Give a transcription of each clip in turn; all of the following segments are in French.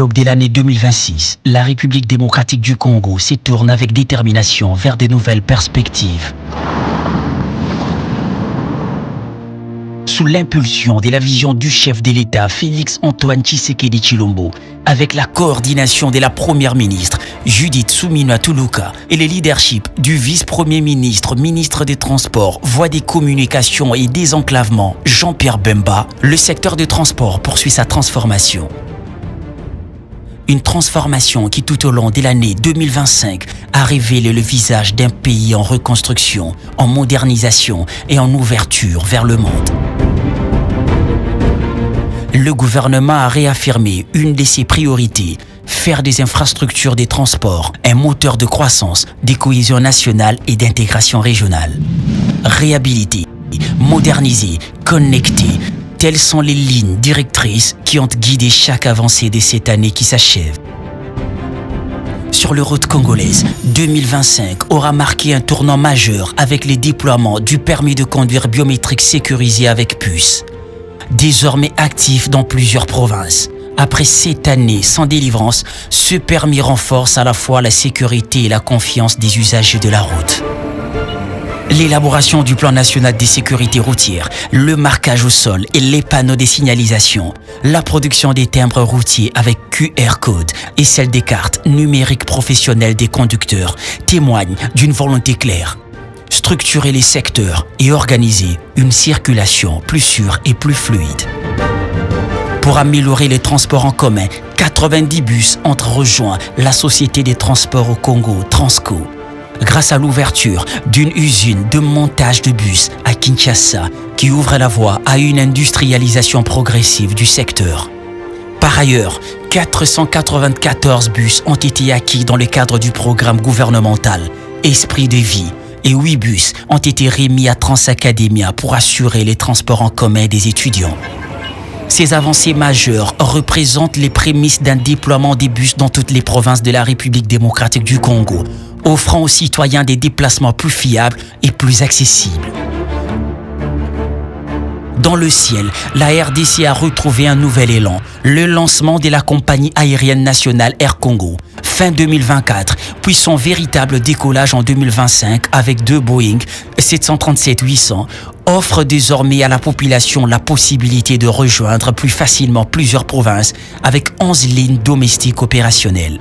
l'aube de l'année 2026, la République démocratique du Congo se tourne avec détermination vers de nouvelles perspectives. Sous l'impulsion de la vision du chef de l'État, Félix-Antoine Tshisekedi Tshilombo, avec la coordination de la Première ministre, Judith Suminwa Tuluka, et le leadership du vice-premier ministre, ministre des Transports, Voies des Communications et Désenclavement, Jean-Pierre Bemba, le secteur des transports poursuit sa transformation. Une transformation qui tout au long de l'année 2025 a révélé le visage d'un pays en reconstruction, en modernisation et en ouverture vers le monde. Le gouvernement a réaffirmé une de ses priorités, faire des infrastructures des transports un moteur de croissance, de cohésion nationale et d'intégration régionale. Réhabiliter, moderniser, connecter, telles sont les lignes directrices qui ont guidé chaque avancée de cette année qui s'achève. Sur les routes congolaises, 2025 aura marqué un tournant majeur avec le déploiement du permis de conduire biométrique sécurisé avec puce. Désormais actif dans plusieurs provinces. Après 7 années sans délivrance, ce permis renforce à la fois la sécurité et la confiance des usagers de la route. L'élaboration du plan national de sécurité routière, le marquage au sol et les panneaux de signalisation, la production des timbres routiers avec QR code et celle des cartes numériques professionnelles des conducteurs témoignent d'une volonté claire. Structurer les secteurs et organiser une circulation plus sûre et plus fluide. Pour améliorer les transports en commun, 90 bus ont rejoint la Société des transports au Congo, Transco. Grâce à l'ouverture d'une usine de montage de bus à Kinshasa qui ouvre la voie à une industrialisation progressive du secteur. Par ailleurs, 494 bus ont été acquis dans le cadre du programme gouvernemental Esprit de vie et 8 bus ont été remis à Transacademia pour assurer les transports en commun des étudiants. Ces avancées majeures représentent les prémices d'un déploiement des bus dans toutes les provinces de la République démocratique du Congo, offrant aux citoyens des déplacements plus fiables et plus accessibles. Dans le ciel, la RDC a retrouvé un nouvel élan, le lancement de la compagnie aérienne nationale Air Congo, fin 2024, puis son véritable décollage en 2025 avec 2 Boeing 737-800, offre désormais à la population la possibilité de rejoindre plus facilement plusieurs provinces avec 11 lignes domestiques opérationnelles.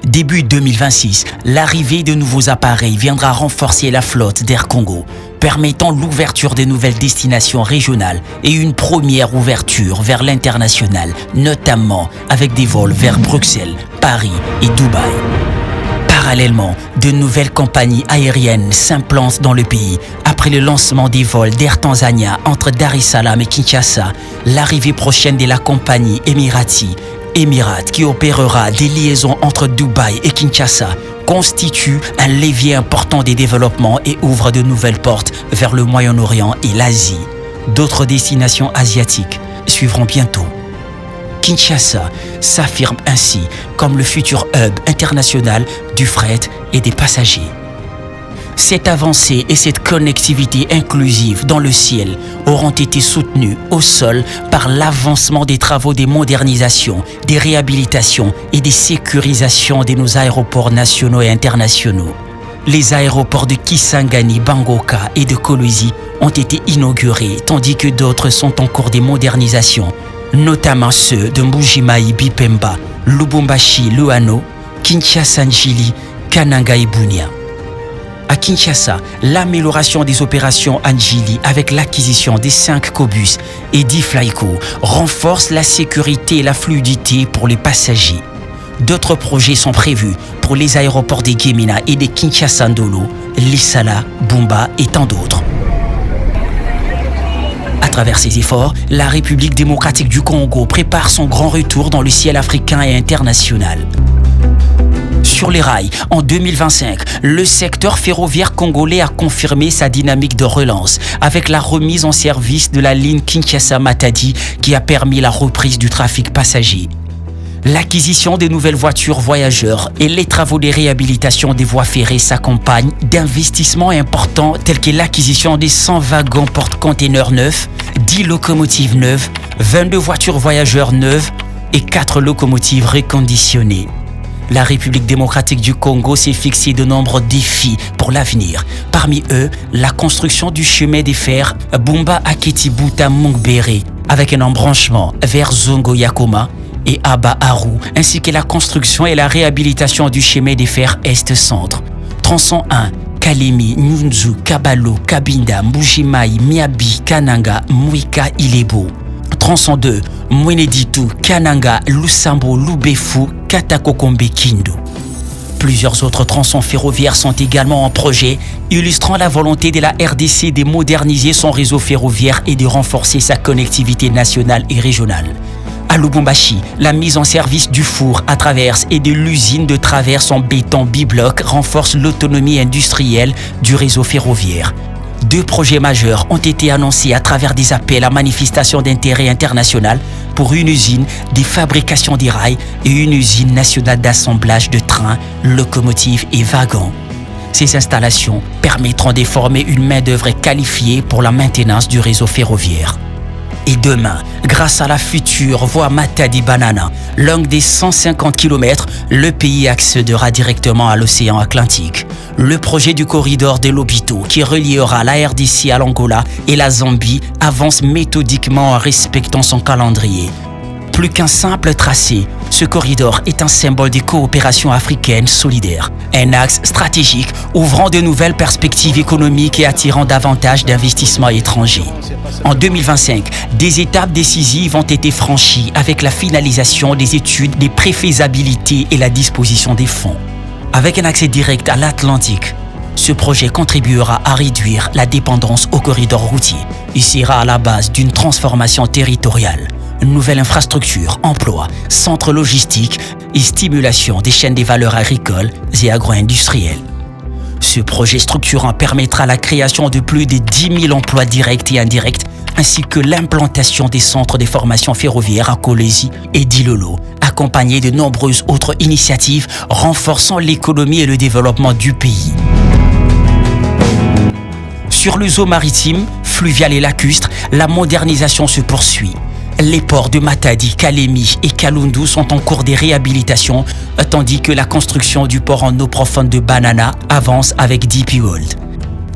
Début 2026, l'arrivée de nouveaux appareils viendra renforcer la flotte d'Air Congo, permettant l'ouverture de nouvelles destinations régionales et une première ouverture vers l'international, notamment avec des vols vers Bruxelles, Paris et Dubaï. Parallèlement, de nouvelles compagnies aériennes s'implantent dans le pays. Après le lancement des vols d'Air Tanzania entre Dar es Salaam et Kinshasa, l'arrivée prochaine de la compagnie Emirat qui opérera des liaisons entre Dubaï et Kinshasa constitue un levier important des développements et ouvre de nouvelles portes vers le Moyen-Orient et l'Asie. D'autres destinations asiatiques suivront bientôt. Kinshasa s'affirme ainsi comme le futur hub international du fret et des passagers. Cette avancée et cette connectivité inclusive dans le ciel auront été soutenues au sol par l'avancement des travaux de modernisation, des réhabilitations et des sécurisations de nos aéroports nationaux et internationaux. Les aéroports de Kisangani, Bangoka et de Kolwezi ont été inaugurés tandis que d'autres sont en cours de modernisation, notamment ceux de Mbujimayi Bipemba, Lubumbashi Luano, Kinshasa Njili, Kananga et Bunia. À Kinshasa, l'amélioration des opérations Anjili avec l'acquisition des 5 Cobus et 10 Flyco renforce la sécurité et la fluidité pour les passagers. D'autres projets sont prévus pour les aéroports de Gemina et de Kinshasa Ndolo, Lisala, Bumba et tant d'autres. À travers ces efforts, la République démocratique du Congo prépare son grand retour dans le ciel africain et international. Sur les rails, en 2025, le secteur ferroviaire congolais a confirmé sa dynamique de relance avec la remise en service de la ligne Kinshasa-Matadi qui a permis la reprise du trafic passager. L'acquisition des nouvelles voitures voyageurs et les travaux de réhabilitation des voies ferrées s'accompagnent d'investissements importants tels que l'acquisition des 100 wagons porte-containers neufs, 10 locomotives neuves, 22 voitures voyageurs neuves, et 4 locomotives reconditionnées. La République démocratique du Congo s'est fixé de nombreux défis pour l'avenir. Parmi eux, la construction du chemin de fer Bumba Aketi-Buta-Mungbere avec un embranchement vers Zongo-Yakoma et Aba-Aru, ainsi que la construction et la réhabilitation du chemin de fer Est-Centre. Tronçon 1, Kalemi, Nyunzu, Kabalo, Kabinda, Mbujimayi, Miabi, Kananga, Muika, Ilebo. Tronçon 2, Mweneditu, Kananga, Lusambo, Lubefu, Katakokombe, Kindu. Plusieurs autres tronçons ferroviaires sont également en projet, illustrant la volonté de la RDC de moderniser son réseau ferroviaire et de renforcer sa connectivité nationale et régionale. À Lubumbashi, la mise en service du four à traverse et de l'usine de traverse en béton bibloc renforce l'autonomie industrielle du réseau ferroviaire. 2 projets majeurs ont été annoncés à travers des appels à manifestation d'intérêt international pour une usine de fabrication des rails et une usine nationale d'assemblage de trains, locomotives et wagons. Ces installations permettront de former une main-d'œuvre qualifiée pour la maintenance du réseau ferroviaire. Et demain, grâce à la future voie Matadi-Banana, longue des 150 km, le pays accédera directement à l'océan Atlantique. Le projet du corridor de Lobito, qui reliera la RDC à l'Angola et la Zambie, avance méthodiquement en respectant son calendrier. Plus qu'un simple tracé, ce corridor est un symbole de coopération africaine solidaire. Un axe stratégique ouvrant de nouvelles perspectives économiques et attirant davantage d'investissements étrangers. En 2025, des étapes décisives ont été franchies avec la finalisation des études de préfaisabilité et la disposition des fonds. Avec un accès direct à l'Atlantique, ce projet contribuera à réduire la dépendance au corridor routier. Il sera à la base d'une transformation territoriale. Nouvelle infrastructure, emploi, centres logistiques et stimulation des chaînes des valeurs agricoles et agro-industrielles. Ce projet structurant permettra la création de plus de 10 000 emplois directs et indirects, ainsi que l'implantation des centres de formation ferroviaire à Kolwezi et Dilolo, accompagné de nombreuses autres initiatives renforçant l'économie et le développement du pays. Sur le zoo maritime, fluvial et lacustre, la modernisation se poursuit. Les ports de Matadi, Kalemi et Kalundu sont en cours de réhabilitation, tandis que la construction du port en eau profonde de Banana avance avec DP World.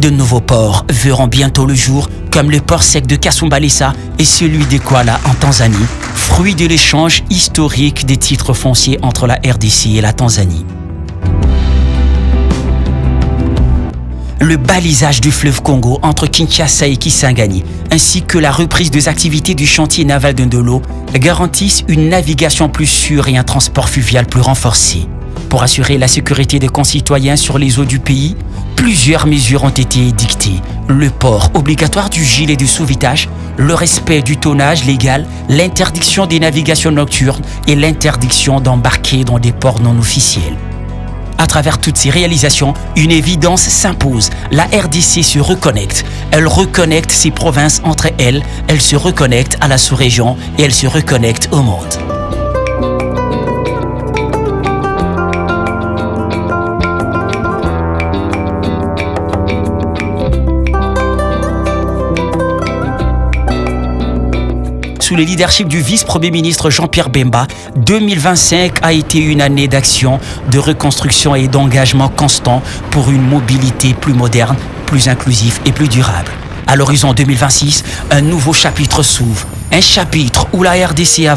De nouveaux ports verront bientôt le jour, comme le port sec de Kasumbalesa et celui de Kwala en Tanzanie, fruit de l'échange historique des titres fonciers entre la RDC et la Tanzanie. Le balisage du fleuve Congo entre Kinshasa et Kisangani, ainsi que la reprise des activités du chantier naval de Ndolo, garantissent une navigation plus sûre et un transport fluvial plus renforcé. Pour assurer la sécurité des concitoyens sur les eaux du pays, plusieurs mesures ont été édictées. Le port obligatoire du gilet de sauvetage, le respect du tonnage légal, l'interdiction des navigations nocturnes et l'interdiction d'embarquer dans des ports non officiels. À travers toutes ces réalisations, une évidence s'impose. La RDC se reconnecte. Elle reconnecte ses provinces entre elles, elle se reconnecte à la sous-région et elle se reconnecte au monde. Sous le leadership du vice-premier ministre Jean-Pierre Bemba, 2025 a été une année d'action, de reconstruction et d'engagement constant pour une mobilité plus moderne, plus inclusive et plus durable. À l'horizon 2026, un nouveau chapitre s'ouvre. Un chapitre où la RDC avance